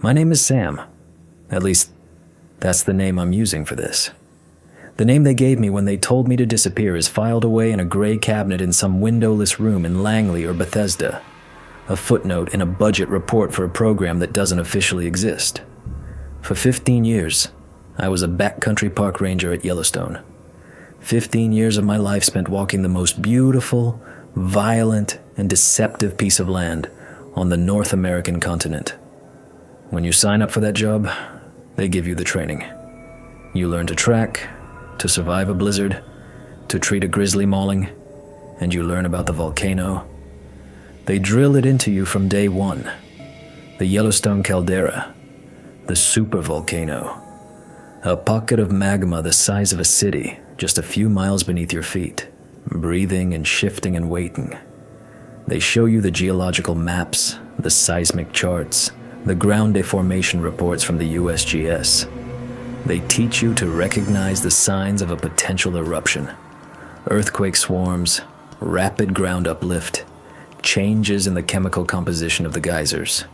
My name is Sam. At least, that's the name I'm using for this. The name they gave me when they told me to disappear is filed away in a gray cabinet in some windowless room in Langley or Bethesda. A footnote in a budget report for a program that doesn't officially exist. For 15 years, I was a backcountry park ranger at Yellowstone. 15 years of my life spent walking the most beautiful, violent, and deceptive piece of land on the North American continent. When you sign up for that job, they give you the training. You learn to track, to survive a blizzard, to treat a grizzly mauling, and you learn about the volcano. They drill it into you from day one. The Yellowstone Caldera, the Supervolcano, a pocket of magma the size of a city just a few miles beneath your feet, breathing and shifting and waiting. They show you the geological maps, the seismic charts, the ground deformation reports from the USGS. They teach you to recognize the signs of a potential eruption. Earthquake swarms, rapid ground uplift, changes in the chemical composition of the geysers.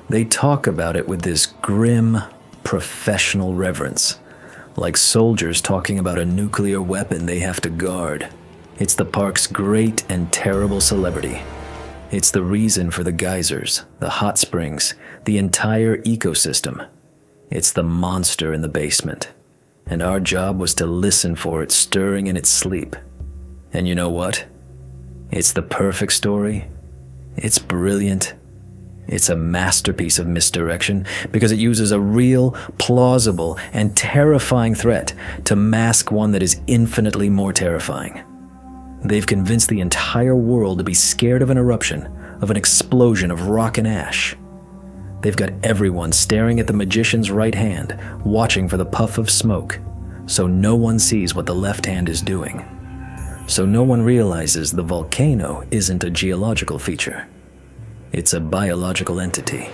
They talk about it with this grim, professional reverence, like soldiers talking about a nuclear weapon they have to guard. It's the park's great and terrible celebrity. It's the reason for the geysers, the hot springs, the entire ecosystem. It's the monster in the basement, and our job was to listen for it stirring in its sleep. And you know what? It's the perfect story. It's brilliant. It's a masterpiece of misdirection because it uses a real, plausible, and terrifying threat to mask one that is infinitely more terrifying. They've convinced the entire world to be scared of an eruption, of an explosion of rock and ash. They've got everyone staring at the magician's right hand, watching for the puff of smoke, so no one sees what the left hand is doing. So no one realizes the volcano isn't a geological feature. It's a biological entity,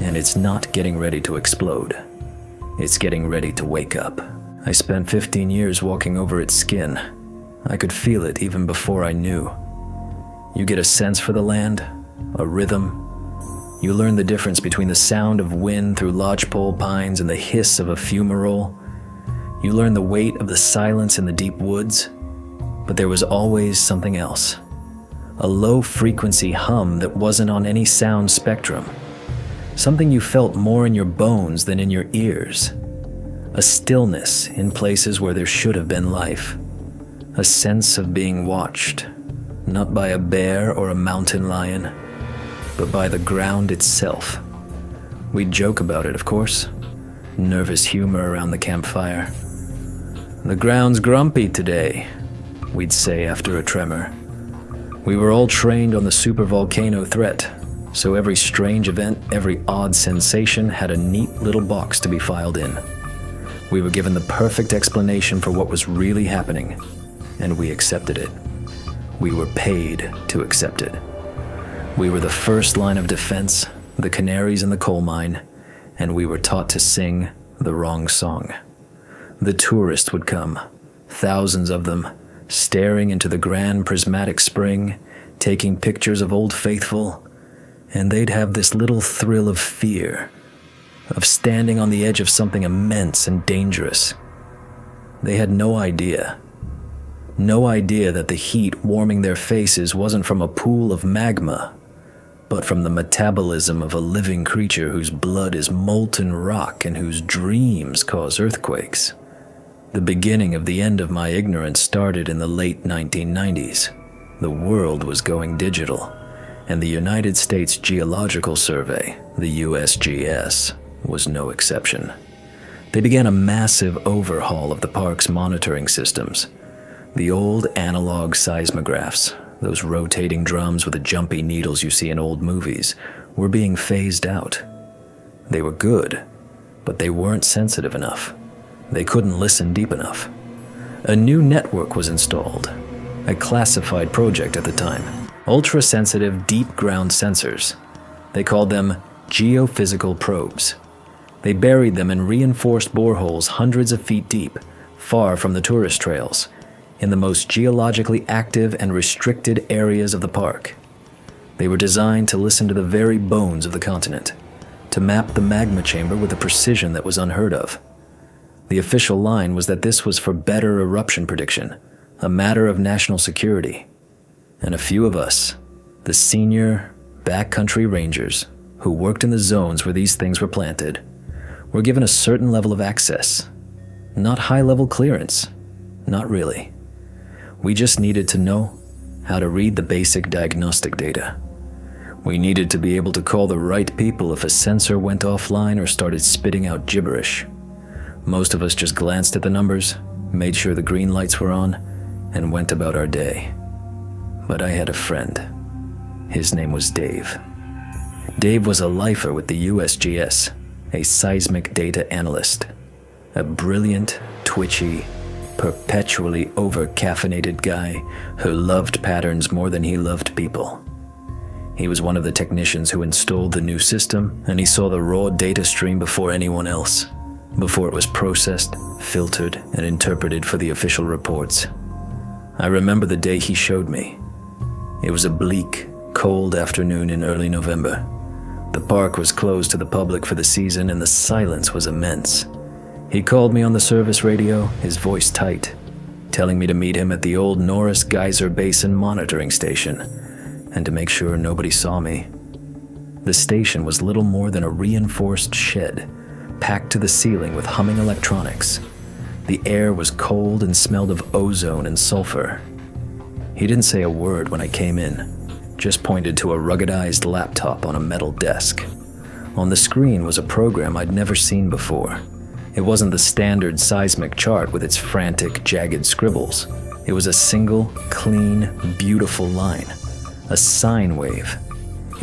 and it's not getting ready to explode. It's getting ready to wake up. I spent 15 years walking over its skin. I could feel it even before I knew. You get a sense for the land, a rhythm. You learn the difference between the sound of wind through lodgepole pines and the hiss of a fumarole. You learn the weight of the silence in the deep woods. But there was always something else. A low-frequency hum that wasn't on any sound spectrum. Something you felt more in your bones than in your ears. A stillness in places where there should have been life. A sense of being watched, not by a bear or a mountain lion, but by the ground itself. We'd joke about it, of course. Nervous humor around the campfire. "The ground's grumpy today," we'd say after a tremor. We were all trained on the supervolcano threat, so every strange event, every odd sensation had a neat little box to be filed in. We were given the perfect explanation for what was really happening, and we accepted it. We were paid to accept it. We were the first line of defense, the canaries in the coal mine, and we were taught to sing the wrong song. The tourists would come, thousands of them, staring into the grand prismatic spring, taking pictures of Old Faithful, and they'd have this little thrill of fear, of standing on the edge of something immense and dangerous. They had no idea that the heat warming their faces wasn't from a pool of magma, but from the metabolism of a living creature whose blood is molten rock and whose dreams cause earthquakes. The beginning of the end of my ignorance started in the late 1990s. The world was going digital, and the United States Geological Survey, the USGS, was no exception. They began a massive overhaul of the park's monitoring systems. The old analog seismographs, those rotating drums with the jumpy needles you see in old movies, were being phased out. They were good, but they weren't sensitive enough. They couldn't listen deep enough. A new network was installed, a classified project at the time. Ultra-sensitive deep ground sensors. They called them geophysical probes. They buried them in reinforced boreholes hundreds of feet deep, far from the tourist trails, in the most geologically active and restricted areas of the park. They were designed to listen to the very bones of the continent, to to map the magma chamber with a precision that was unheard of. The official line was that this was for better eruption prediction, a matter of national security. And a few of us, the senior backcountry rangers who worked in the zones where these things were planted, were given a certain level of access. Not high-level clearance, not really. We just needed to know how to read the basic diagnostic data. We needed to be able to call the right people if a sensor went offline or started spitting out gibberish. Most of us just glanced at the numbers, made sure the green lights were on, and went about our day. But I had a friend. His name was Dave. Dave was a lifer with the USGS, a seismic data analyst. A brilliant, twitchy, perpetually over-caffeinated guy who loved patterns more than he loved people. He was one of the technicians who installed the new system, and he saw the raw data stream before anyone else, before it was processed, filtered, and interpreted for the official reports. I remember the day he showed me. It was a bleak, cold afternoon in early November. The park was closed to the public for the season, and the silence was immense. He called me on the service radio, his voice tight, telling me to meet him at the old Norris Geyser Basin monitoring station, and to make sure nobody saw me. The station was little more than a reinforced shed, packed to the ceiling with humming electronics. The air was cold and smelled of ozone and sulfur. He didn't say a word when I came in, just pointed to a ruggedized laptop on a metal desk. On the screen was a program I'd never seen before. It wasn't the standard seismic chart with its frantic, jagged scribbles. It was a single, clean, beautiful line. A sine wave.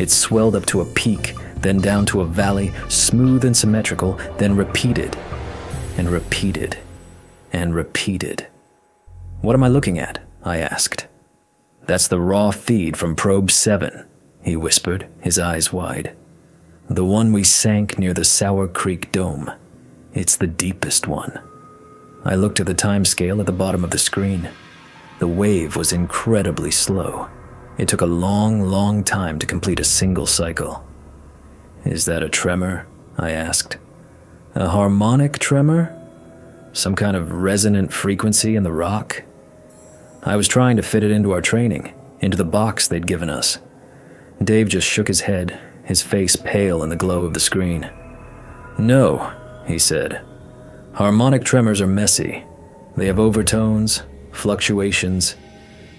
It swelled up to a peak, then down to a valley, smooth and symmetrical, then repeated, and repeated, and repeated. "What am I looking at?" I asked. "That's the raw feed from Probe 7, he whispered, his eyes wide. "The one we sank near the Sour Creek Dome. It's the deepest one." I looked at the time scale at the bottom of the screen. The wave was incredibly slow. It took a long, long time to complete a single cycle. "Is that a tremor?" I asked. "A harmonic tremor? Some kind of resonant frequency in the rock?" I was trying to fit it into our training, into the box they'd given us. Dave just shook his head, his face pale in the glow of the screen. "No," he said. "Harmonic tremors are messy. They have overtones, fluctuations.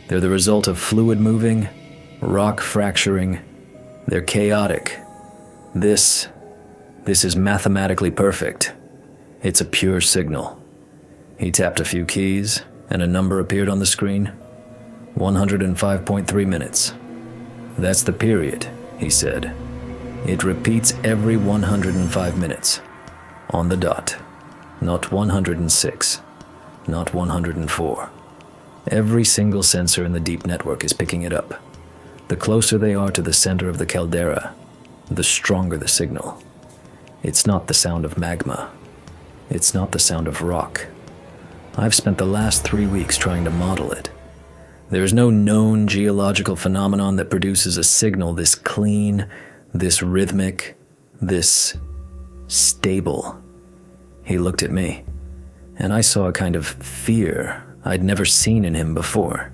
They're the result of fluid moving, rock fracturing. They're chaotic. This is mathematically perfect. It's a pure signal." He tapped a few keys, and a number appeared on the screen. 105.3 minutes. "That's the period," he said. "It repeats every 105 minutes. On the dot. Not 106. Not 104. Every single sensor in the deep network is picking it up. The closer they are to the center of the caldera, the stronger the signal. It's not the sound of magma. It's not the sound of rock. I've spent the last 3 weeks trying to model it. There is no known geological phenomenon that produces a signal this clean, this rhythmic, this stable." He looked at me, and I saw a kind of fear I'd never seen in him before.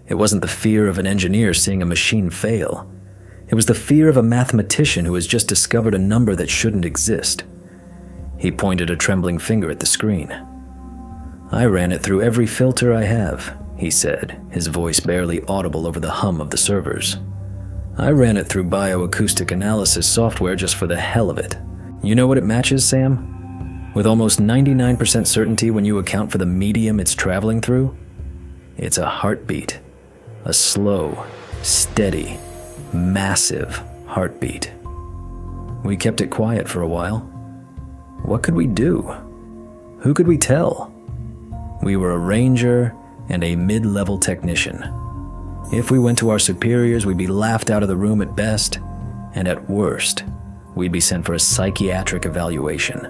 It wasn't the fear of an engineer seeing a machine fail. It was the fear of a mathematician who has just discovered a number that shouldn't exist. He pointed a trembling finger at the screen. "I ran it through every filter I have," he said, his voice barely audible over the hum of the servers. "I ran it through bioacoustic analysis software just for the hell of it. You know what it matches, Sam? With almost 99% certainty when you account for the medium it's traveling through? It's a heartbeat. A slow, steady, massive heartbeat." We kept it quiet for a while. What could we do? Who could we tell? We were a ranger and a mid-level technician. If we went to our superiors, we'd be laughed out of the room at best, and at worst, we'd be sent for a psychiatric evaluation.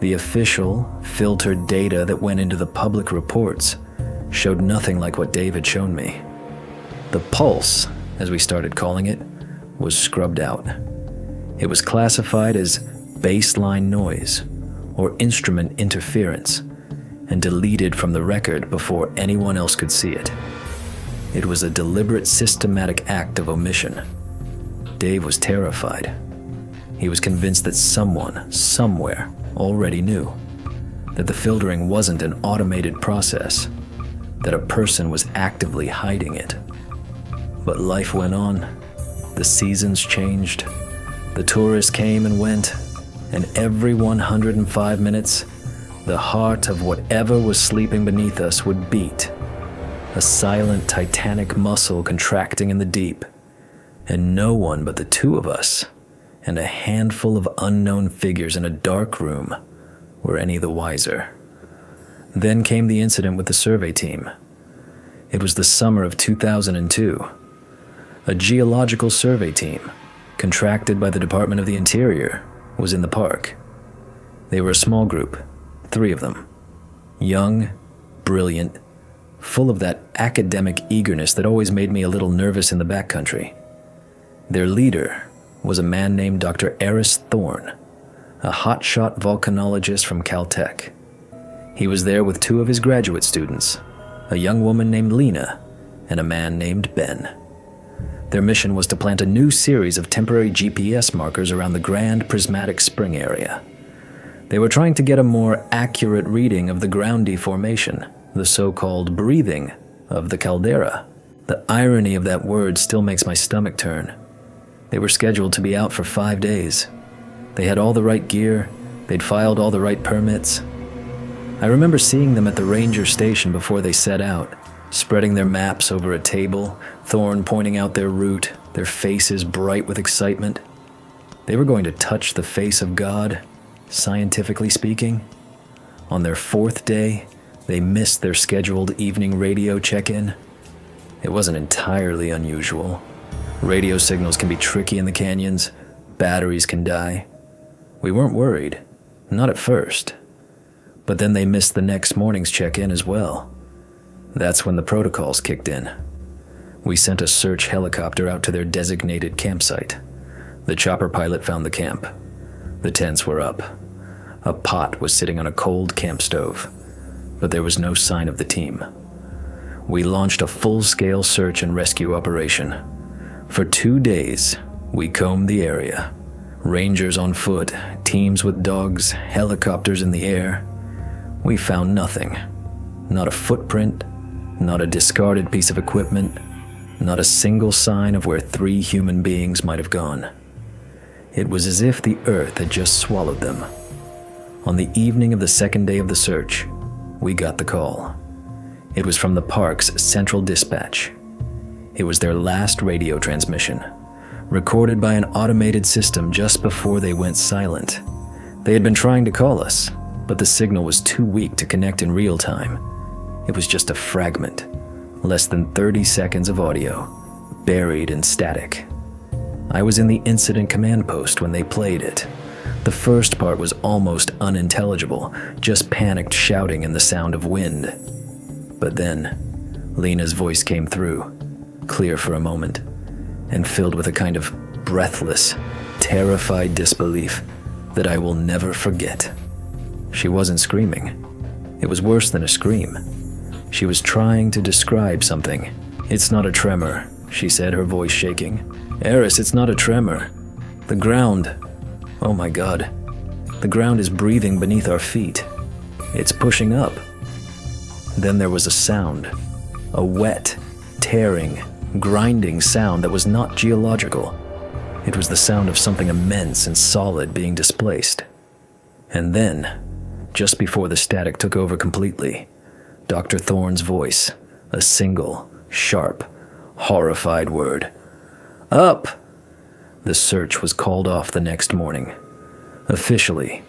The official, filtered data that went into the public reports showed nothing like what Dave had shown me. The pulse, as we started calling it, was scrubbed out. It was classified as baseline noise or instrument interference and deleted from the record before anyone else could see it. It was a deliberate, systematic act of omission. Dave was terrified. He was convinced that someone, somewhere, already knew that the filtering wasn't an automated process, that a person was actively hiding it. But life went on. The seasons changed. The tourists came and went, and every 105 minutes, the heart of whatever was sleeping beneath us would beat, a silent titanic muscle contracting in the deep, and no one but the two of us and a handful of unknown figures in a dark room were any the wiser. Then came the incident with the survey team. It was the summer of 2002. A geological survey team, contracted by the Department of the Interior, was in the park. They were a small group, 3 of them. Young, brilliant, full of that academic eagerness that always made me a little nervous in the backcountry. Their leader was a man named Dr. Eris Thorne, a hotshot volcanologist from Caltech. He was there with 2 of his graduate students, a young woman named Lena and a man named Ben. Their mission was to plant a new series of temporary GPS markers around the Grand Prismatic Spring area. They were trying to get a more accurate reading of the ground deformation, the so-called breathing of the caldera. The irony of that word still makes my stomach turn. They were scheduled to be out for 5 days. They had all the right gear, they'd filed all the right permits. I remember seeing them at the ranger station before they set out, spreading their maps over a table, Thorne pointing out their route, their faces bright with excitement. They were going to touch the face of God, scientifically speaking. On their 4th day, they missed their scheduled evening radio check-in. It wasn't entirely unusual. Radio signals can be tricky in the canyons. Batteries can die. We weren't worried, not at first. But then they missed the next morning's check-in as well. That's when the protocols kicked in. We sent a search helicopter out to their designated campsite. The chopper pilot found the camp. The tents were up. A pot was sitting on a cold camp stove, but there was no sign of the team. We launched a full-scale search and rescue operation. For 2 days, we combed the area. Rangers on foot, teams with dogs, helicopters in the air. We found nothing. Not a footprint, not a discarded piece of equipment, not a single sign of where 3 human beings might have gone. It was as if the earth had just swallowed them. On the evening of the 2nd day of the search, we got the call. It was from the park's central dispatch. It was their last radio transmission, recorded by an automated system just before they went silent. They had been trying to call us, but the signal was too weak to connect in real time. It was just a fragment, less than 30 seconds of audio, buried in static. I was in the incident command post when they played it. The first part was almost unintelligible, just panicked shouting and the sound of wind. But then, Lena's voice came through, clear for a moment, and filled with a kind of breathless, terrified disbelief that I will never forget. She wasn't screaming. It was worse than a scream. She was trying to describe something. "It's not a tremor," she said, her voice shaking. "Eris, it's not a tremor. The ground, oh my God, the ground is breathing beneath our feet. It's pushing up." Then there was a sound, a wet, tearing, grinding sound that was not geological. It was the sound of something immense and solid being displaced. And then, just before the static took over completely, Dr. Thorne's voice, a single, sharp, horrified word. "Up!" The search was called off the next morning. Officially,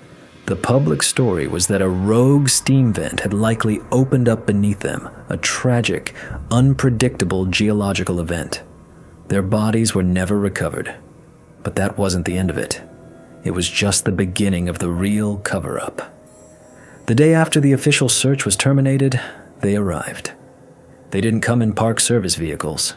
the public story was that a rogue steam vent had likely opened up beneath them, a tragic, unpredictable geological event. Their bodies were never recovered, but that wasn't the end of it. It was just the beginning of the real cover-up. The day after the official search was terminated, they arrived. They didn't come in Park Service vehicles.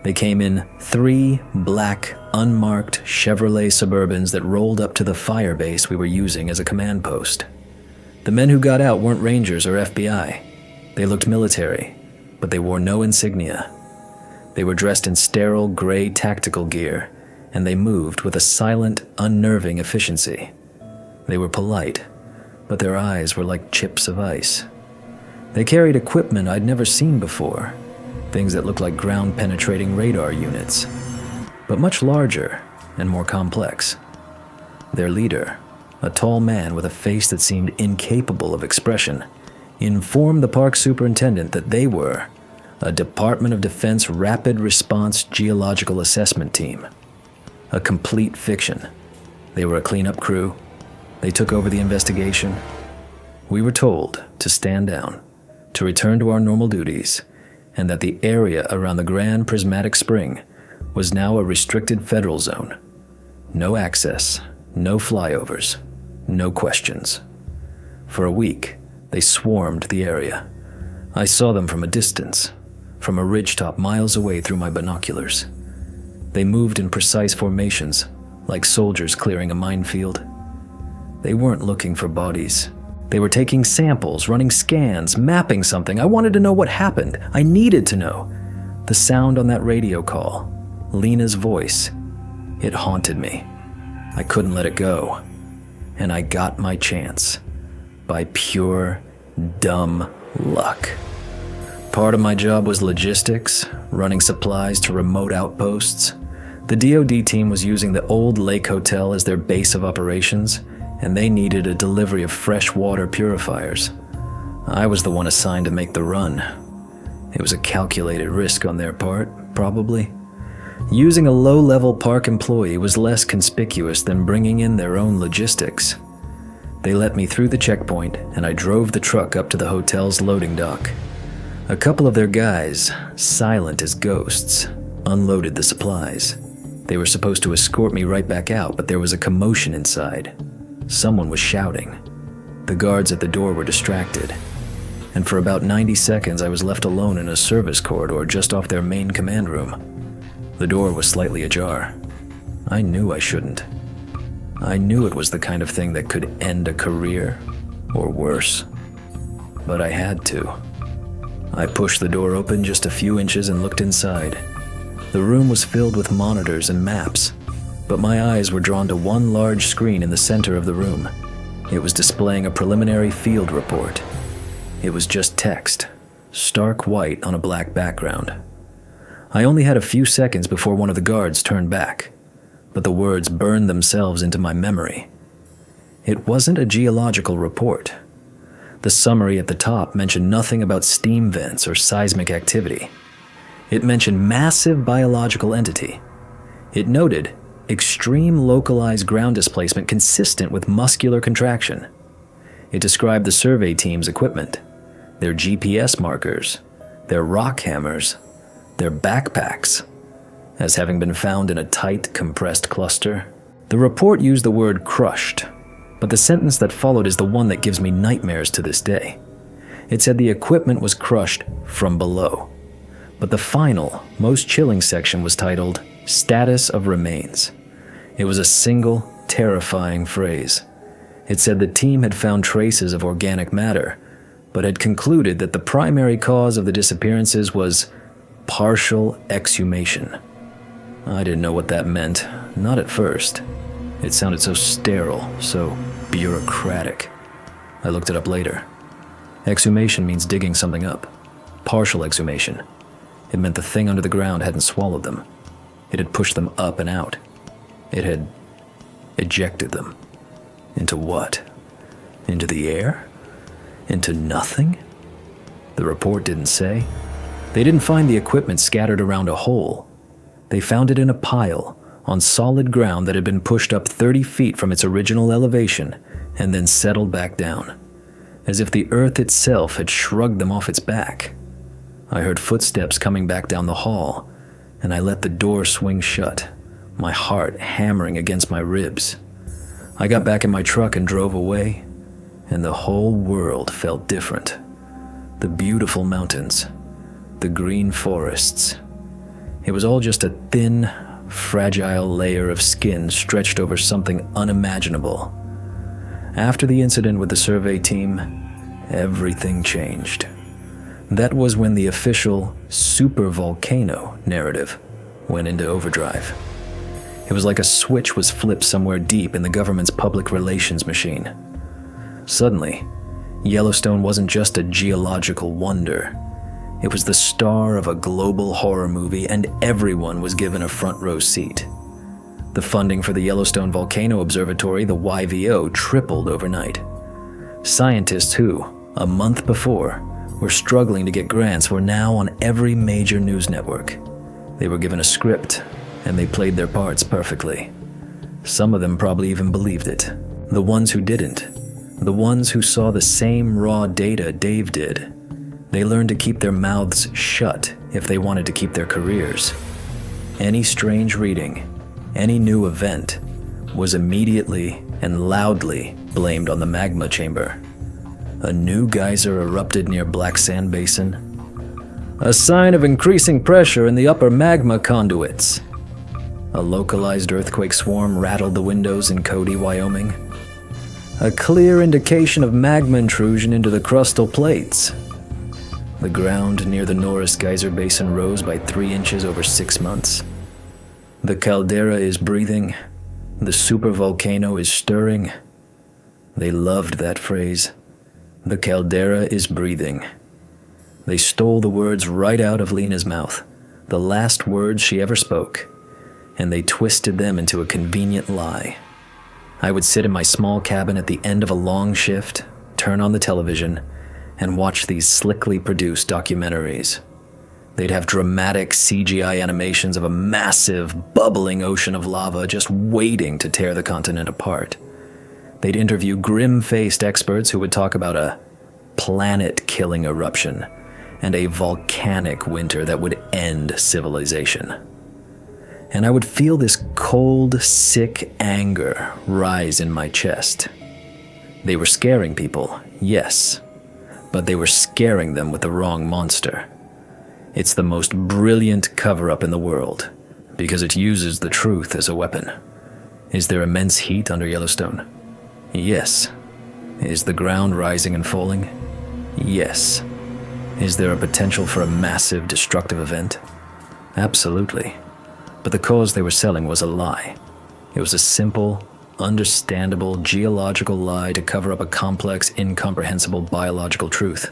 They came in 3 black, unmarked Chevrolet Suburbans that rolled up to the fire base we were using as a command post. The men who got out weren't Rangers or FBI. They looked military, but they wore no insignia. They were dressed in sterile gray tactical gear, and they moved with a silent, unnerving efficiency. They were polite, but their eyes were like chips of ice. They carried equipment I'd never seen before, things that looked like ground-penetrating radar units, but much larger and more complex. Their leader, a tall man with a face that seemed incapable of expression, informed the park superintendent that they were a Department of Defense Rapid Response Geological Assessment Team. A complete fiction. They were a cleanup crew. They took over the investigation. We were told to stand down, to return to our normal duties, and that the area around the Grand Prismatic Spring was now a restricted federal zone. No access, no flyovers, no questions. For a week, they swarmed the area. I saw them from a distance, from a ridgetop miles away through my binoculars. They moved in precise formations, like soldiers clearing a minefield. They weren't looking for bodies. They were taking samples, running scans, mapping something. I wanted to know what happened. I needed to know. The sound on that radio call, Lena's voice, it haunted me. I couldn't let it go. And I got my chance. By pure, dumb luck. Part of my job was logistics, running supplies to remote outposts. The DoD team was using the old Lake Hotel as their base of operations, and they needed a delivery of fresh water purifiers. I was the one assigned to make the run. It was a calculated risk on their part, probably. Using a low-level park employee was less conspicuous than bringing in their own logistics. They let me through the checkpoint, and I drove the truck up to the hotel's loading dock. A couple of their guys, silent as ghosts, unloaded the supplies. They were supposed to escort me right back out, but there was a commotion inside. Someone was shouting. The guards at the door were distracted. And for about 90 seconds, I was left alone in a service corridor just off their main command room. The door was slightly ajar. I knew I shouldn't. I knew it was the kind of thing that could end a career, or worse. But I had to. I pushed the door open just a few inches and looked inside. The room was filled with monitors and maps, but my eyes were drawn to one large screen in the center of the room. It was displaying a preliminary field report. It was just text, stark white on a black background. I only had a few seconds before one of the guards turned back, but the words burned themselves into my memory. It wasn't a geological report. The summary at the top mentioned nothing about steam vents or seismic activity. It mentioned massive biological entity. It noted extreme localized ground displacement consistent with muscular contraction. It described the survey team's equipment, their GPS markers, their rock hammers, their backpacks, as having been found in a tight, compressed cluster. The report used the word crushed, but the sentence that followed is the one that gives me nightmares to this day. It said the equipment was crushed from below, but the final, most chilling section was titled, Status of Remains. It was a single, terrifying phrase. It said the team had found traces of organic matter, but had concluded that the primary cause of the disappearances was partial exhumation. I didn't know what that meant, not at first. It sounded so sterile, so bureaucratic. I looked it up later. Exhumation means digging something up. Partial exhumation. It meant the thing under the ground hadn't swallowed them. It had pushed them up and out. It had ejected them. Into what? Into the air? Into nothing? The report didn't say. They didn't find the equipment scattered around a hole. They found it in a pile, on solid ground that had been pushed up 30 feet from its original elevation and then settled back down, as if the earth itself had shrugged them off its back. I heard footsteps coming back down the hall, and I let the door swing shut, my heart hammering against my ribs. I got back in my truck and drove away, and the whole world felt different. The beautiful mountains, the green forests. It was all just a thin, fragile layer of skin stretched over something unimaginable. After the incident with the survey team, everything changed. That was when the official Supervolcano narrative went into overdrive. It was like a switch was flipped somewhere deep in the government's public relations machine. Suddenly, Yellowstone wasn't just a geological wonder. It was the star of a global horror movie, and everyone was given a front row seat. The funding for the Yellowstone Volcano Observatory, the YVO, tripled overnight. Scientists who, a month before, were struggling to get grants were now on every major news network. They were given a script, and they played their parts perfectly. Some of them probably even believed it. The ones who didn't, the ones who saw the same raw data Dave did, they learned to keep their mouths shut if they wanted to keep their careers. Any strange reading, any new event, was immediately and loudly blamed on the magma chamber. A new geyser erupted near Black Sand Basin. A sign of increasing pressure in the upper magma conduits. A localized earthquake swarm rattled the windows in Cody, Wyoming. A clear indication of magma intrusion into the crustal plates. The ground near the Norris Geyser Basin rose by 3 inches over 6 months. The caldera is breathing. The supervolcano is stirring. They loved that phrase. The caldera is breathing. They stole the words right out of Lena's mouth, the last words she ever spoke, and they twisted them into a convenient lie. I would sit in my small cabin at the end of a long shift, turn on the television, and watch these slickly produced documentaries. They'd have dramatic CGI animations of a massive, bubbling ocean of lava just waiting to tear the continent apart. They'd interview grim-faced experts who would talk about a planet-killing eruption and a volcanic winter that would end civilization. And I would feel this cold, sick anger rise in my chest. They were scaring people, yes, but they were scaring them with the wrong monster. It's the most brilliant cover-up in the world, because it uses the truth as a weapon. Is there immense heat under Yellowstone? Yes. Is the ground rising and falling? Yes. Is there a potential for a massive destructive event? Absolutely. But the cause they were selling was a lie. It was a simple, understandable, geological lie to cover up a complex, incomprehensible biological truth.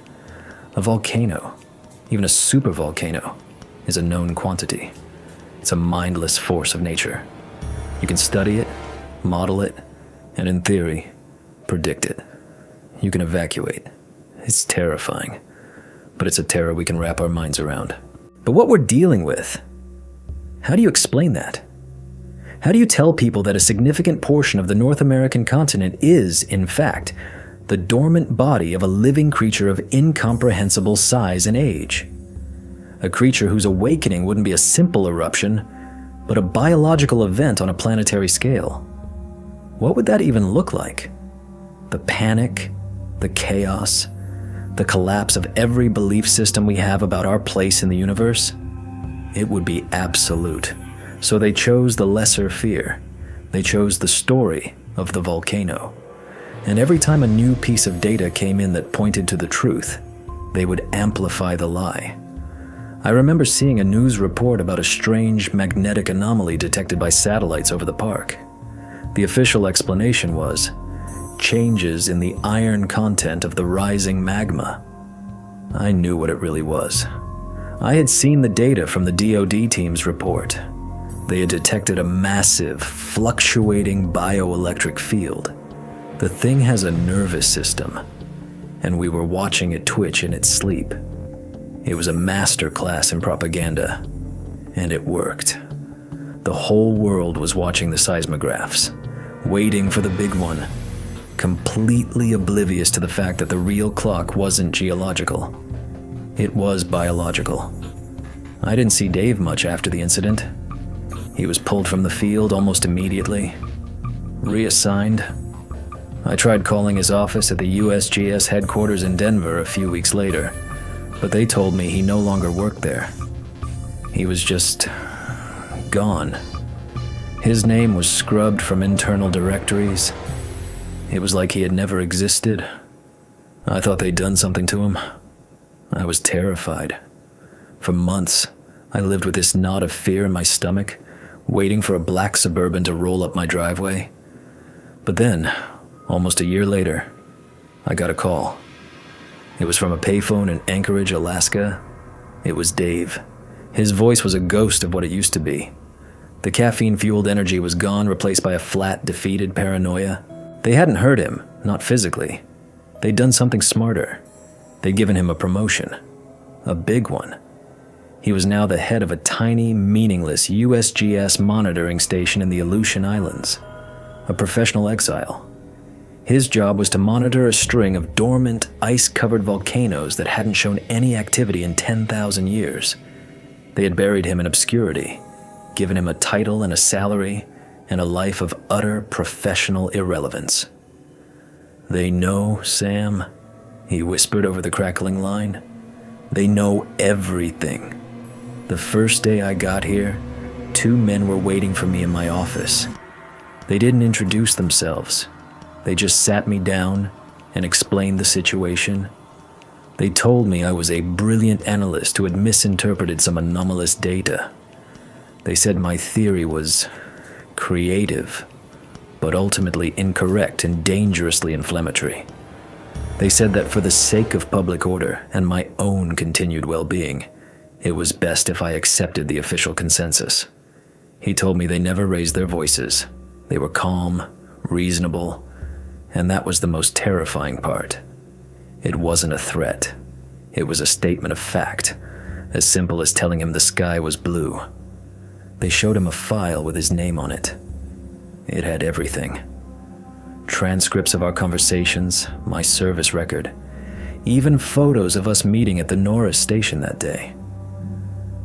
A volcano, even a supervolcano, is a known quantity. It's a mindless force of nature. You can study it, model it, and in theory, predict it. You can evacuate. It's terrifying, but it's a terror we can wrap our minds around. But what we're dealing with, how do you explain that? How do you tell people that a significant portion of the North American continent is, in fact, the dormant body of a living creature of incomprehensible size and age? A creature whose awakening wouldn't be a simple eruption, but a biological event on a planetary scale. What would that even look like? The panic, the chaos, the collapse of every belief system we have about our place in the universe? It would be absolute. So they chose the lesser fear. They chose the story of the volcano. And every time a new piece of data came in that pointed to the truth, they would amplify the lie. I remember seeing a news report about a strange magnetic anomaly detected by satellites over the park. The official explanation was changes in the iron content of the rising magma. I knew what it really was. I had seen the data from the DoD team's report. They had detected a massive, fluctuating bioelectric field. The thing has a nervous system, and we were watching it twitch in its sleep. It was a master class in propaganda, and it worked. The whole world was watching the seismographs, waiting for the big one, completely oblivious to the fact that the real clock wasn't geological. It was biological. I didn't see Dave much after the incident. He was pulled from the field almost immediately, reassigned. I tried calling his office at the USGS headquarters in Denver a few weeks later, but they told me he no longer worked there. He was just gone. His name was scrubbed from internal directories. It was like he had never existed. I thought they'd done something to him. I was terrified. For months, I lived with this knot of fear in my stomach, waiting for a black Suburban to roll up my driveway. But then, almost a year later, I got a call. It was from a payphone in Anchorage, Alaska. It was Dave. His voice was a ghost of what it used to be. The caffeine-fueled energy was gone, replaced by a flat, defeated paranoia. They hadn't hurt him, not physically. They'd done something smarter. They'd given him a promotion. A big one. He was now the head of a tiny, meaningless USGS monitoring station in the Aleutian Islands. A professional exile. His job was to monitor a string of dormant, ice-covered volcanoes that hadn't shown any activity in 10,000 years. They had buried him in obscurity, given him a title and a salary, and a life of utter professional irrelevance. "They know, Sam," he whispered over the crackling line. "They know everything. The first day I got here, 2 men were waiting for me in my office. They didn't introduce themselves. They just sat me down and explained the situation. They told me I was a brilliant analyst who had misinterpreted some anomalous data. They said my theory was creative, but ultimately incorrect and dangerously inflammatory. They said that for the sake of public order and my own continued well-being, it was best if I accepted the official consensus. He told me they never raised their voices. They were calm, reasonable, and that was the most terrifying part. It wasn't a threat. It was a statement of fact, as simple as telling him the sky was blue. They showed him a file with his name on it. It had everything. Transcripts of our conversations, my service record, even photos of us meeting at the Norris station that day.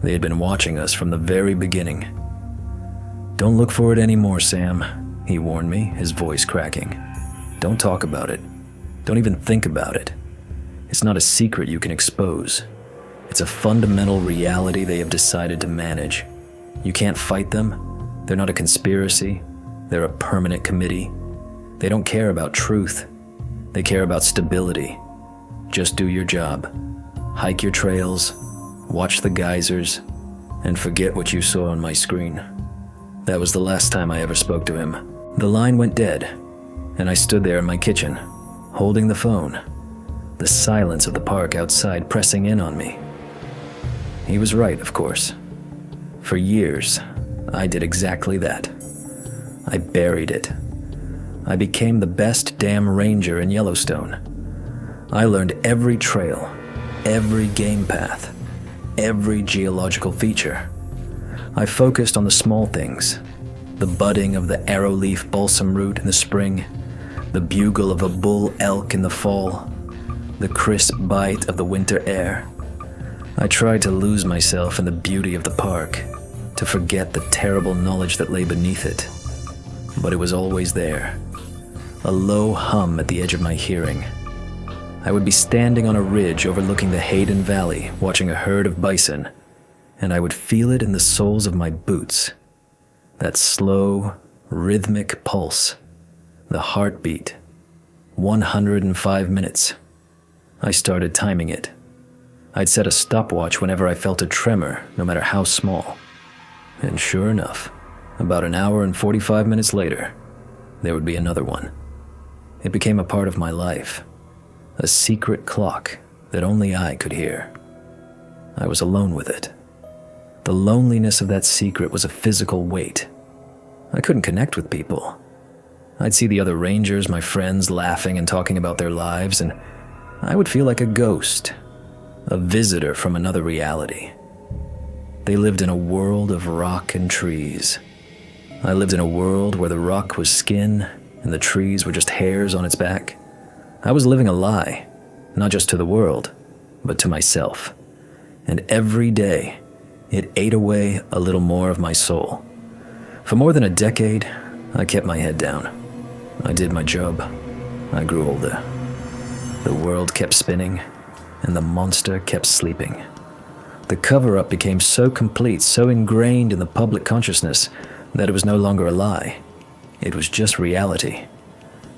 They had been watching us from the very beginning. "Don't look for it anymore, Sam," he warned me, his voice cracking. "Don't talk about it. Don't even think about it. It's not a secret you can expose. It's a fundamental reality they have decided to manage. You can't fight them. They're not a conspiracy. They're a permanent committee. They don't care about truth. They care about stability. Just do your job. Hike your trails, watch the geysers, and forget what you saw on my screen." That was the last time I ever spoke to him. The line went dead, and I stood there in my kitchen, holding the phone, the silence of the park outside pressing in on me. He was right, of course. For years, I did exactly that. I buried it. I became the best damn ranger in Yellowstone. I learned every trail, every game path, every geological feature. I focused on the small things, the budding of the arrowleaf balsam root in the spring, the bugle of a bull elk in the fall, the crisp bite of the winter air. I tried to lose myself in the beauty of the park, to forget the terrible knowledge that lay beneath it. But it was always there, a low hum at the edge of my hearing. I would be standing on a ridge overlooking the Hayden Valley, watching a herd of bison, and I would feel it in the soles of my boots. That slow, rhythmic pulse, the heartbeat. 105 minutes. I started timing it. I'd set a stopwatch whenever I felt a tremor, no matter how small. And sure enough, about an hour and 45 minutes later, there would be another one. It became a part of my life, a secret clock that only I could hear. I was alone with it. The loneliness of that secret was a physical weight. I couldn't connect with people. I'd see the other rangers, my friends, laughing and talking about their lives, and I would feel like a ghost, a visitor from another reality. They lived in a world of rock and trees. I lived in a world where the rock was skin and the trees were just hairs on its back. I was living a lie, not just to the world, but to myself. And every day, it ate away a little more of my soul. For more than a decade, I kept my head down. I did my job. I grew older. The world kept spinning, and the monster kept sleeping. The cover-up became so complete, so ingrained in the public consciousness, that it was no longer a lie. It was just reality.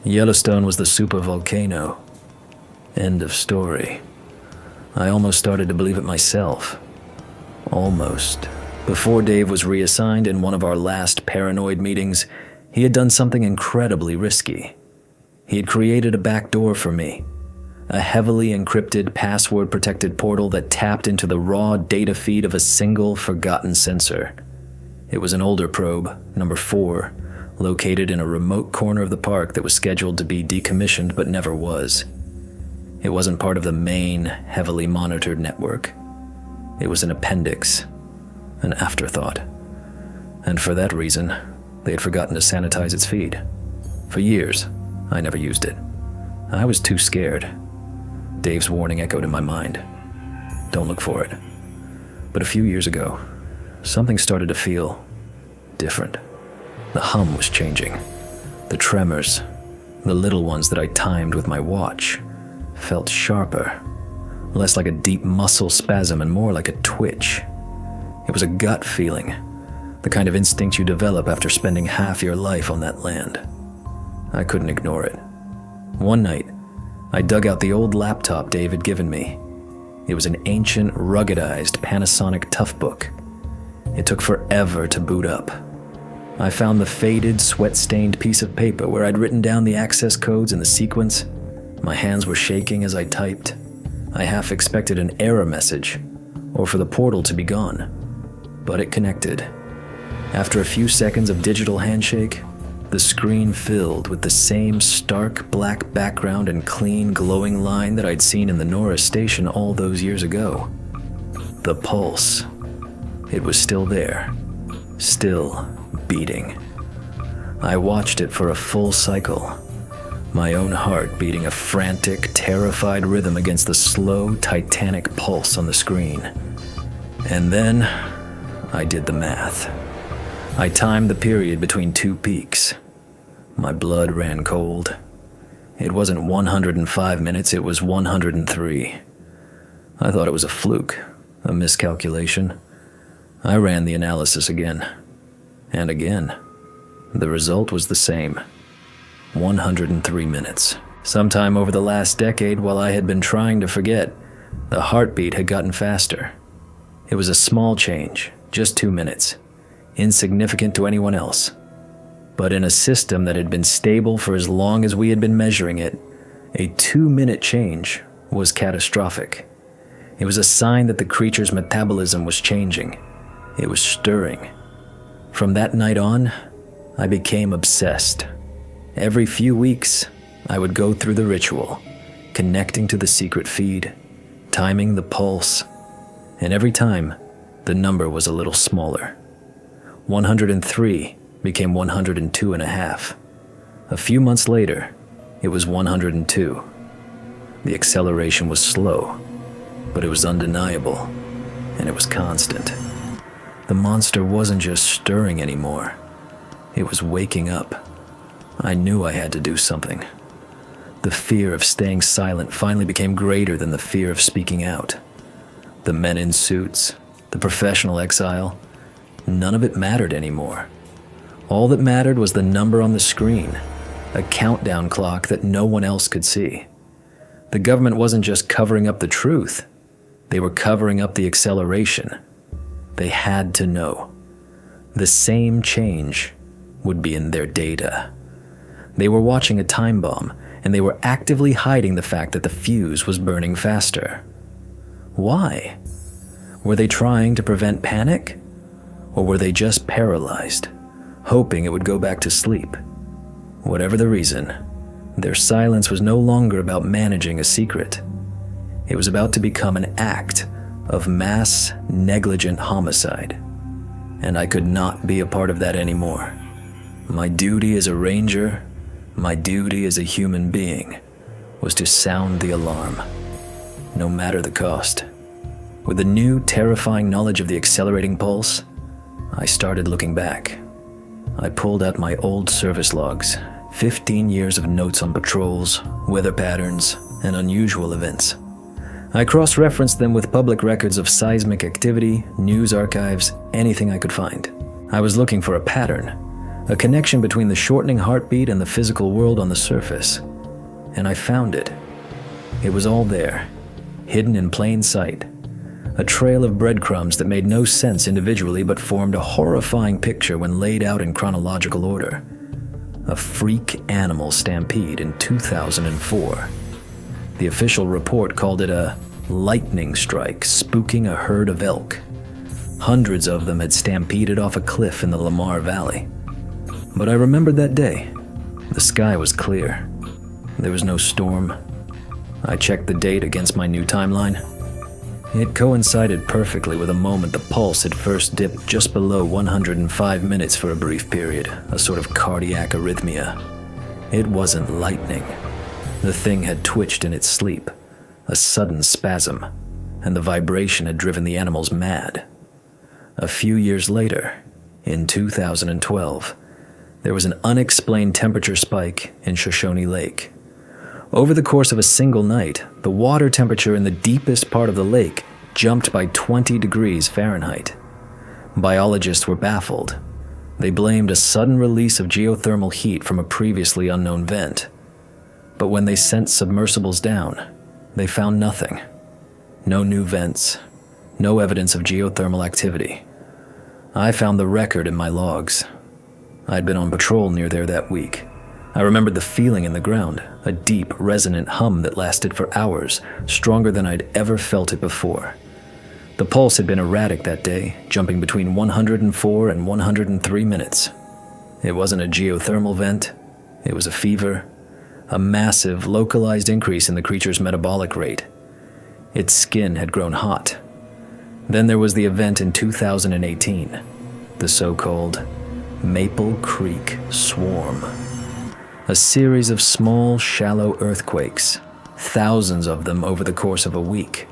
Yellowstone was the supervolcano. End of story. I almost started to believe it myself. Almost. Before Dave was reassigned in one of our last paranoid meetings, he had done something incredibly risky. He had created a back door for me. A heavily encrypted, password-protected portal that tapped into the raw data feed of a single, forgotten sensor. It was an older probe, number 4, located in a remote corner of the park that was scheduled to be decommissioned but never was. It wasn't part of the main, heavily monitored network. It was an appendix, an afterthought. And for that reason, they had forgotten to sanitize its feed. For years, I never used it. I was too scared. Dave's warning echoed in my mind. Don't look for it. But a few years ago, something started to feel different. The hum was changing. The tremors, the little ones that I timed with my watch, felt sharper, less like a deep muscle spasm and more like a twitch. It was a gut feeling, the kind of instinct you develop after spending half your life on that land. I couldn't ignore it. One night, I dug out the old laptop Dave had given me. It was an ancient, ruggedized Panasonic Toughbook. It took forever to boot up. I found the faded, sweat-stained piece of paper where I'd written down the access codes and the sequence. My hands were shaking as I typed. I half expected an error message, or for the portal to be gone. But it connected. After a few seconds of digital handshake, the screen filled with the same stark black background and clean, glowing line that I'd seen in the Norris station all those years ago. The pulse. It was still there, still beating. I watched it for a full cycle, my own heart beating a frantic, terrified rhythm against the slow, titanic pulse on the screen. And then, I did the math. I timed the period between 2 peaks. My blood ran cold. It wasn't 105 minutes, it was 103. I thought it was a fluke, a miscalculation. I ran the analysis again. And again. The result was the same. 103 minutes. Sometime over the last decade, while I had been trying to forget, the heartbeat had gotten faster. It was a small change, just 2 minutes. Insignificant to anyone else. But in a system that had been stable for as long as we had been measuring it, a 2-minute change was catastrophic. It was a sign that the creature's metabolism was changing. It was stirring. From that night on, I became obsessed. Every few weeks, I would go through the ritual, connecting to the secret feed, timing the pulse, and every time, the number was a little smaller. 103 became 102.5. A few months later, it was 102. The acceleration was slow, but it was undeniable, and it was constant. The monster wasn't just stirring anymore. It was waking up. I knew I had to do something. The fear of staying silent finally became greater than the fear of speaking out. The men in suits, the professional exile, none of it mattered anymore. All that mattered was the number on the screen, a countdown clock that no one else could see. The government wasn't just covering up the truth. They were covering up the acceleration. They had to know. The same change would be in their data. They were watching a time bomb, and they were actively hiding the fact that the fuse was burning faster. Why? Were they trying to prevent panic? Or were they just paralyzed, hoping it would go back to sleep? Whatever the reason, their silence was no longer about managing a secret. It was about to become an act of mass, negligent homicide. And I could not be a part of that anymore. My duty as a ranger, my duty as a human being, was to sound the alarm, no matter the cost. With the new, terrifying knowledge of the accelerating pulse, I started looking back. I pulled out my old service logs, 15 years of notes on patrols, weather patterns, and unusual events. I cross-referenced them with public records of seismic activity, news archives, anything I could find. I was looking for a pattern, a connection between the shortening heartbeat and the physical world on the surface. And I found it. It was all there, hidden in plain sight. A trail of breadcrumbs that made no sense individually but formed a horrifying picture when laid out in chronological order. A freak animal stampede in 2004. The official report called it a lightning strike spooking a herd of elk. Hundreds of them had stampeded off a cliff in the Lamar Valley. But I remembered that day. The sky was clear. There was no storm. I checked the date against my new timeline. It coincided perfectly with a moment the pulse had first dipped just below 105 minutes for a brief period, a sort of cardiac arrhythmia. It wasn't lightning. The thing had twitched in its sleep, a sudden spasm, and the vibration had driven the animals mad. A few years later, in 2012, there was an unexplained temperature spike in Shoshone Lake. Over the course of a single night, the water temperature in the deepest part of the lake jumped by 20 degrees Fahrenheit. Biologists were baffled. They blamed a sudden release of geothermal heat from a previously unknown vent. But when they sent submersibles down, they found nothing. No new vents, no evidence of geothermal activity. I found the record in my logs. I'd been on patrol near there that week. I remembered the feeling in the ground, a deep, resonant hum that lasted for hours, stronger than I'd ever felt it before. The pulse had been erratic that day, jumping between 104 and 103 minutes. It wasn't a geothermal vent. It was a fever, a massive, localized increase in the creature's metabolic rate. Its skin had grown hot. Then there was the event in 2018, the so-called Maple Creek Swarm. A series of small, shallow earthquakes, thousands of them over the course of a week.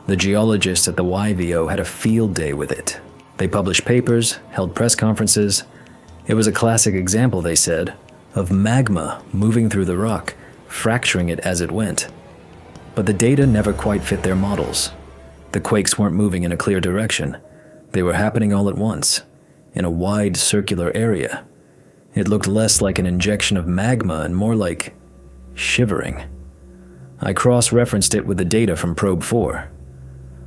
The geologists at the YVO had a field day with it. They published papers, held press conferences. It was a classic example, they said, of magma moving through the rock, fracturing it as it went. But the data never quite fit their models. The quakes weren't moving in a clear direction. They were happening all at once, in a wide circular area. It looked less like an injection of magma and more like shivering. I cross-referenced it with the data from Probe 4.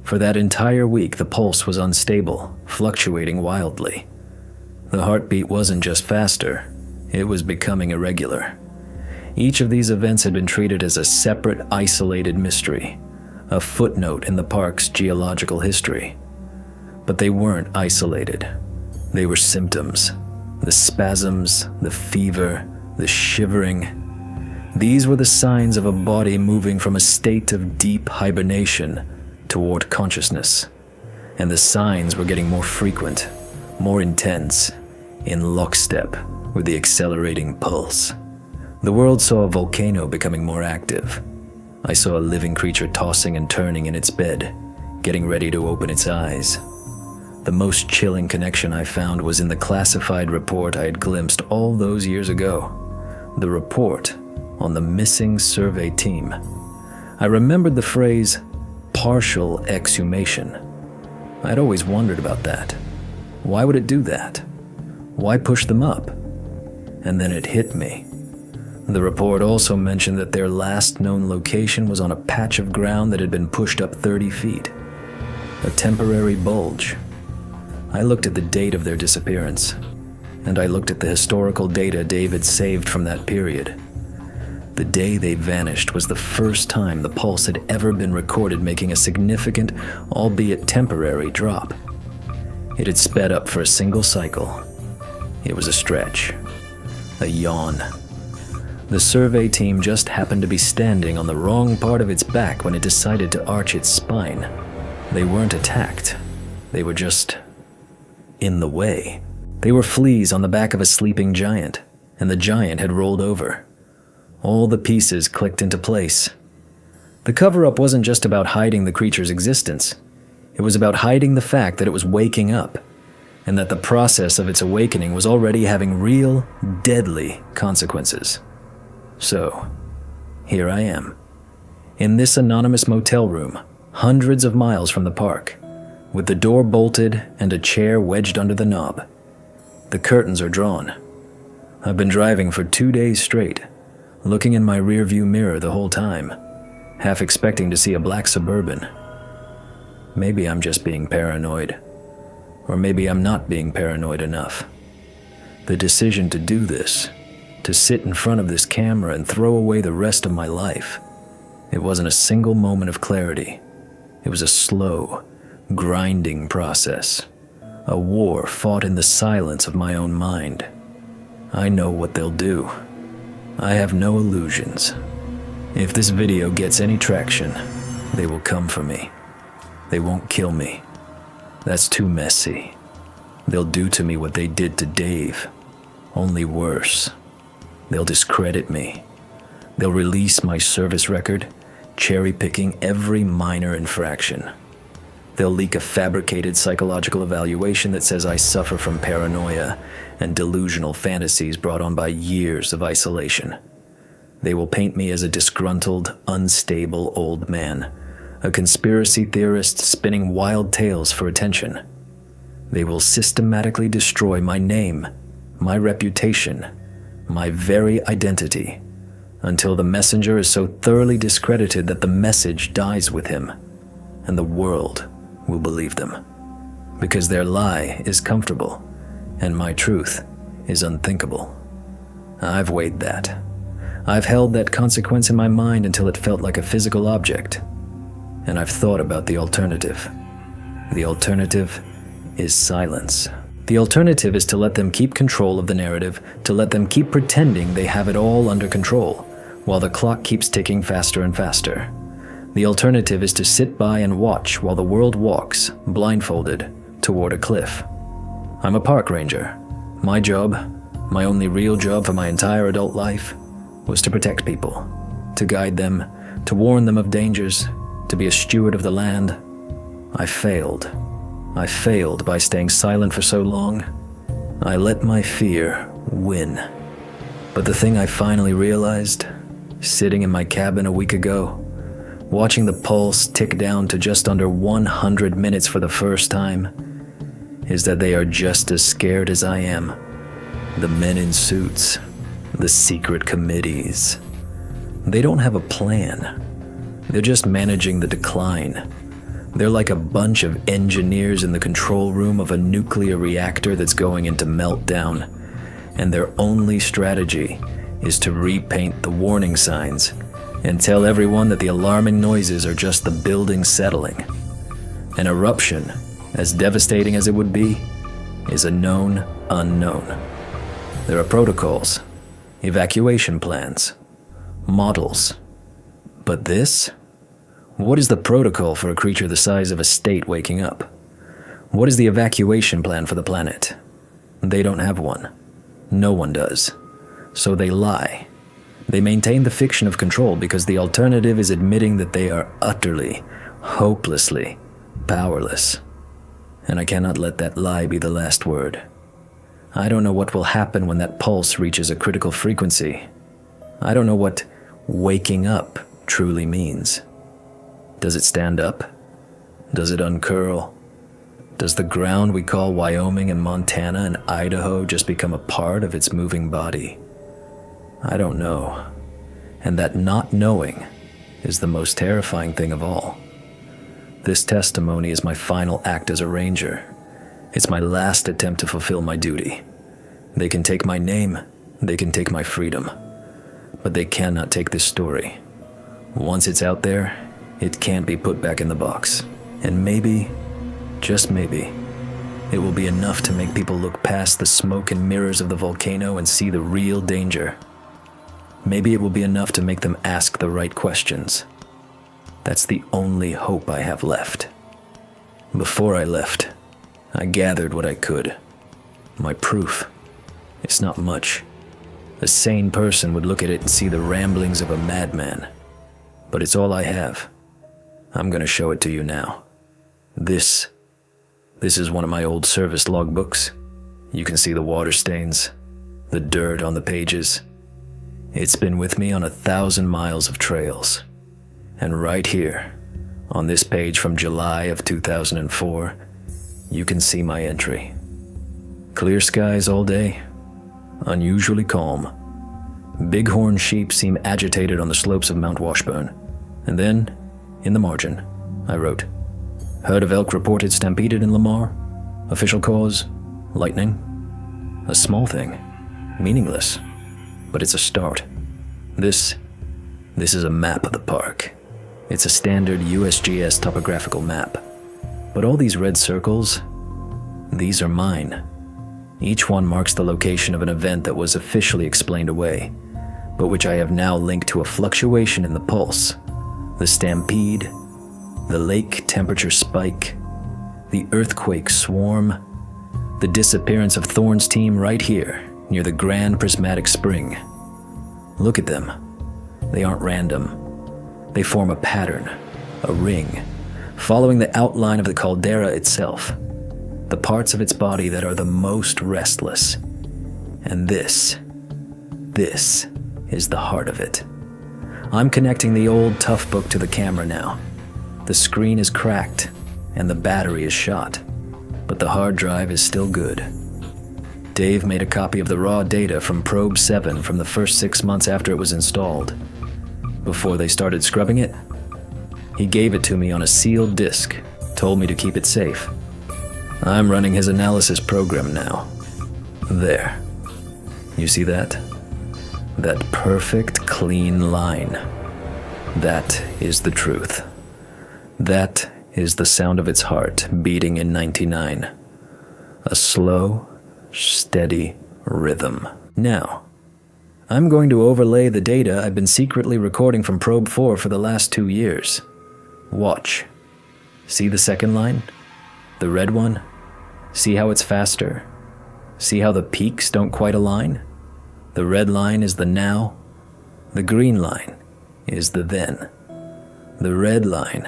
For that entire week, the pulse was unstable, fluctuating wildly. The heartbeat wasn't just faster, it was becoming irregular. Each of these events had been treated as a separate, isolated mystery, a footnote in the park's geological history. But they weren't isolated. They were symptoms. The spasms, the fever, the shivering. These were the signs of a body moving from a state of deep hibernation toward consciousness. And the signs were getting more frequent, more intense, in lockstep with the accelerating pulse. The world saw a volcano becoming more active. I saw a living creature tossing and turning in its bed, getting ready to open its eyes. The most chilling connection I found was in the classified report I had glimpsed all those years ago. The report on the missing survey team. I remembered the phrase, partial exhumation. I'd always wondered about that. Why would it do that? Why push them up? And then it hit me. The report also mentioned that their last known location was on a patch of ground that had been pushed up 30 feet. A temporary bulge. I looked at the date of their disappearance, and I looked at the historical data David saved from that period. The day they vanished was the first time the pulse had ever been recorded making a significant, albeit temporary, drop. It had sped up for a single cycle. It was a stretch, a yawn. The survey team just happened to be standing on the wrong part of its back when it decided to arch its spine. They weren't attacked. They were just in the way. They were fleas on the back of a sleeping giant, and the giant had rolled over. All the pieces clicked into place. The cover-up wasn't just about hiding the creature's existence. It was about hiding the fact that it was waking up, and that the process of its awakening was already having real, deadly consequences. So, here I am, In this anonymous motel room, hundreds of miles from the park, with the door bolted and a chair wedged under the knob. The curtains are drawn. I've been driving for 2 days straight, looking in my rearview mirror the whole time, half expecting to see a black Suburban. Maybe I'm just being paranoid. Or maybe I'm not being paranoid enough. The decision to do this, to sit in front of this camera and throw away the rest of my life, it wasn't a single moment of clarity. It was a slow, grinding process. A war fought in the silence of my own mind. I know what they'll do. I have no illusions. If this video gets any traction, they will come for me. They won't kill me. That's too messy. They'll do to me what they did to Dave, only worse. They'll discredit me. They'll release my service record, cherry-picking every minor infraction. They'll leak a fabricated psychological evaluation that says I suffer from paranoia and delusional fantasies brought on by years of isolation. They will paint me as a disgruntled, unstable old man, a conspiracy theorist spinning wild tales for attention. They will systematically destroy my name, my reputation, my very identity, until the messenger is so thoroughly discredited that the message dies with him, and the world will believe them. Because their lie is comfortable, and my truth is unthinkable. I've weighed that. I've held that consequence in my mind until it felt like a physical object. And I've thought about the alternative. The alternative is silence. The alternative is to let them keep control of the narrative, to let them keep pretending they have it all under control, while the clock keeps ticking faster and faster. The alternative is to sit by and watch while the world walks, blindfolded, toward a cliff. I'm a park ranger. My job, my only real job for my entire adult life, was to protect people, to guide them, to warn them of dangers, to be a steward of the land. I failed. I failed by staying silent for so long. I let my fear win. But the thing I finally realized, sitting in my cabin a week ago, watching the pulse tick down to just under 100 minutes for the first time, is that they are just as scared as I am. The men in suits, the secret committees. They don't have a plan. They're just managing the decline. They're like a bunch of engineers in the control room of a nuclear reactor that's going into meltdown, and their only strategy is to repaint the warning signs and tell everyone that the alarming noises are just the building settling. An eruption, as devastating as it would be, is a known unknown. There are protocols, evacuation plans, models. But this? What is the protocol for a creature the size of a state waking up? What is the evacuation plan for the planet? They don't have one. No one does. So they lie. They maintain the fiction of control because the alternative is admitting that they are utterly, hopelessly powerless. And I cannot let that lie be the last word. I don't know what will happen when that pulse reaches a critical frequency. I don't know what waking up truly means. Does it stand up? Does it uncurl? Does the ground we call Wyoming and Montana and Idaho just become a part of its moving body? I don't know. And that not knowing is the most terrifying thing of all. This testimony is my final act as a ranger. It's my last attempt to fulfill my duty. They can take my name, they can take my freedom, but they cannot take this story. Once it's out there, it can't be put back in the box. And maybe, just maybe, it will be enough to make people look past the smoke and mirrors of the volcano and see the real danger. Maybe it will be enough to make them ask the right questions. That's the only hope I have left. Before I left, I gathered what I could. My proof. It's not much. A sane person would look at it and see the ramblings of a madman. But it's all I have. I'm gonna show it to you now. This is one of my old service logbooks. You can see the water stains, the dirt on the pages. It's been with me on 1,000 miles of trails. And right here, on this page from July of 2004, you can see my entry. Clear skies all day, unusually calm. Bighorn sheep seem agitated on the slopes of Mount Washburn. And then, in the margin, I wrote, herd of elk reported stampeded in Lamar. Official cause, lightning. A small thing, meaningless, but it's a start. This is a map of the park. It's a standard USGS topographical map. But all these red circles, these are mine. Each one marks the location of an event that was officially explained away, but which I have now linked to a fluctuation in the pulse, the stampede, the lake temperature spike, the earthquake swarm, the disappearance of Thorne's team right here near the Grand Prismatic Spring. Look at them. They aren't random. They form a pattern, a ring, following the outline of the caldera itself, the parts of its body that are the most restless. And this is the heart of it. I'm connecting the old tough book to the camera now. The screen is cracked and the battery is shot, but the hard drive is still good. Dave made a copy of the raw data from Probe 7 from the first 6 months after it was installed. Before they started scrubbing it, he gave it to me on a sealed disk, told me to keep it safe. I'm running his analysis program now. There. You see that? That perfect, clean line. That is the truth. That is the sound of its heart beating in 99. A slow, steady rhythm. Now, I'm going to overlay the data I've been secretly recording from Probe 4 for the last 2 years. Watch. See the second line? The red one? See how it's faster? See how the peaks don't quite align? The red line is the now. The green line is the then. The red line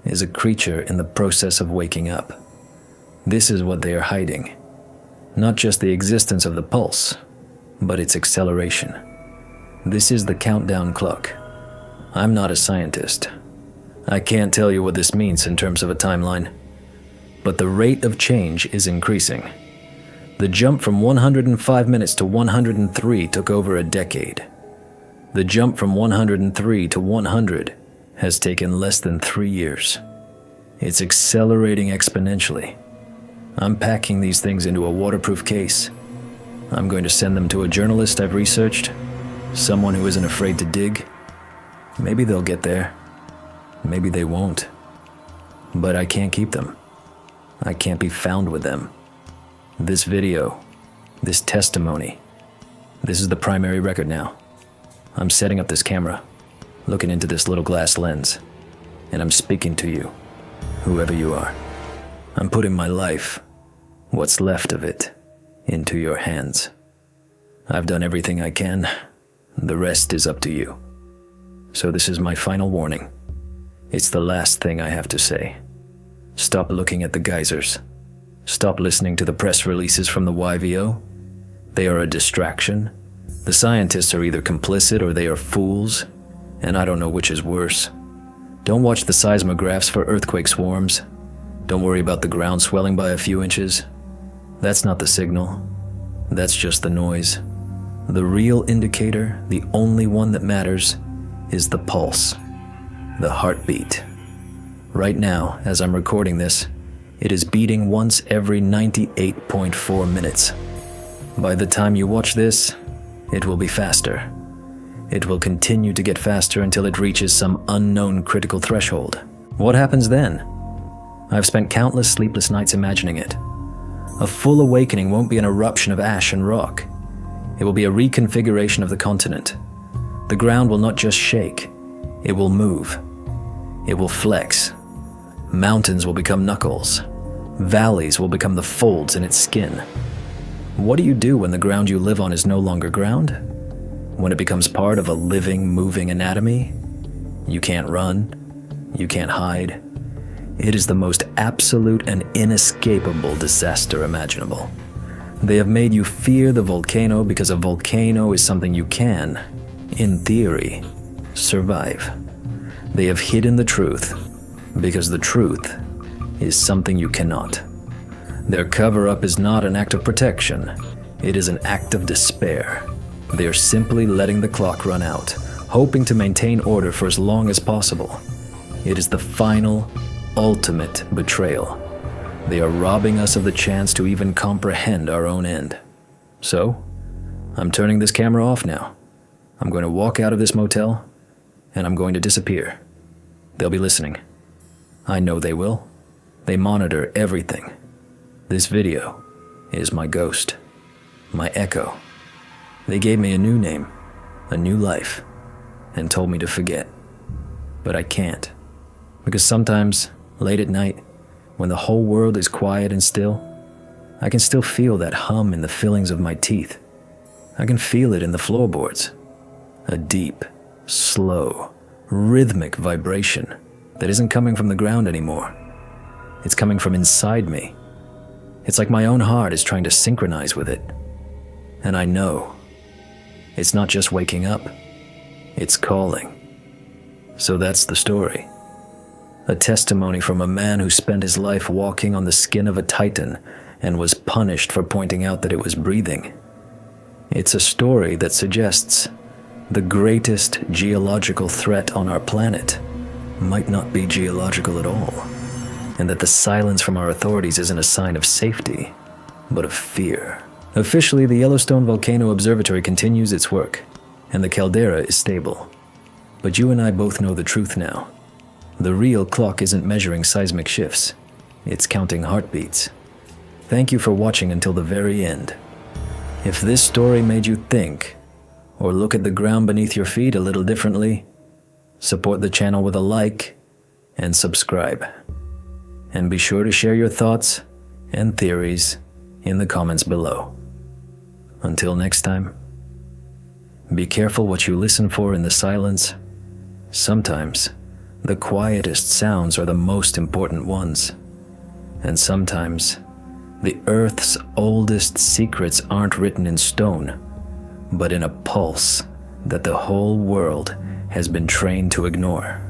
is a creature in the process of waking up. This is what they are hiding. Not just the existence of the pulse, but its acceleration. This is the countdown clock. I'm not a scientist. I can't tell you what this means in terms of a timeline. But the rate of change is increasing. The jump from 105 minutes to 103 took over a decade. The jump from 103 to 100 has taken less than 3 years. It's accelerating exponentially. I'm packing these things into a waterproof case. I'm going to send them to a journalist I've researched, someone who isn't afraid to dig. Maybe they'll get there. Maybe they won't. But I can't keep them. I can't be found with them. This video, this testimony, this is the primary record now. I'm setting up this camera, looking into this little glass lens, and I'm speaking to you, whoever you are. I'm putting my life, what's left of it, into your hands. I've done everything I can. The rest is up to you. So this is my final warning. It's the last thing I have to say. Stop looking at the geysers. Stop listening to the press releases from the YVO. They are a distraction. The scientists are either complicit or they are fools, and I don't know which is worse. Don't watch the seismographs for earthquake swarms. Don't worry about the ground swelling by a few inches. That's not the signal. That's just the noise. The real indicator, the only one that matters, is the pulse, the heartbeat. Right now, as I'm recording this, it is beating once every 98.4 minutes. By the time you watch this, it will be faster. It will continue to get faster until it reaches some unknown critical threshold. What happens then? I've spent countless sleepless nights imagining it. A full awakening won't be an eruption of ash and rock. It will be a reconfiguration of the continent. The ground will not just shake, it will move. It will flex. Mountains will become knuckles. Valleys will become the folds in its skin. What do you do when the ground you live on is no longer ground? When it becomes part of a living, moving anatomy? You can't run. You can't hide. It is the most absolute and inescapable disaster imaginable. They have made you fear the volcano because a volcano is something you can, in theory, survive. They have hidden the truth because the truth is something you cannot. Their cover-up is not an act of protection. It is an act of despair. They are simply letting the clock run out, hoping to maintain order for as long as possible. It is the final, ultimate betrayal. They are robbing us of the chance to even comprehend our own end. So, I'm turning this camera off now. I'm going to walk out of this motel, and I'm going to disappear. They'll be listening. I know they will. They monitor everything. This video is my ghost, my echo. They gave me a new name, a new life, and told me to forget. But I can't, because sometimes, late at night, when the whole world is quiet and still, I can still feel that hum in the fillings of my teeth. I can feel it in the floorboards. A deep, slow, rhythmic vibration that isn't coming from the ground anymore. It's coming from inside me. It's like my own heart is trying to synchronize with it. And I know it's not just waking up, it's calling. So that's the story. A testimony from a man who spent his life walking on the skin of a titan and was punished for pointing out that it was breathing. It's a story that suggests the greatest geological threat on our planet might not be geological at all, and that the silence from our authorities isn't a sign of safety, but of fear. Officially, the Yellowstone Volcano Observatory continues its work, and the caldera is stable. But you and I both know the truth now. The real clock isn't measuring seismic shifts, it's counting heartbeats. Thank you for watching until the very end. If this story made you think, or look at the ground beneath your feet a little differently, support the channel with a like and subscribe. And be sure to share your thoughts and theories in the comments below. Until next time, be careful what you listen for in the silence. Sometimes, the quietest sounds are the most important ones. And sometimes, the Earth's oldest secrets aren't written in stone, but in a pulse that the whole world has been trained to ignore.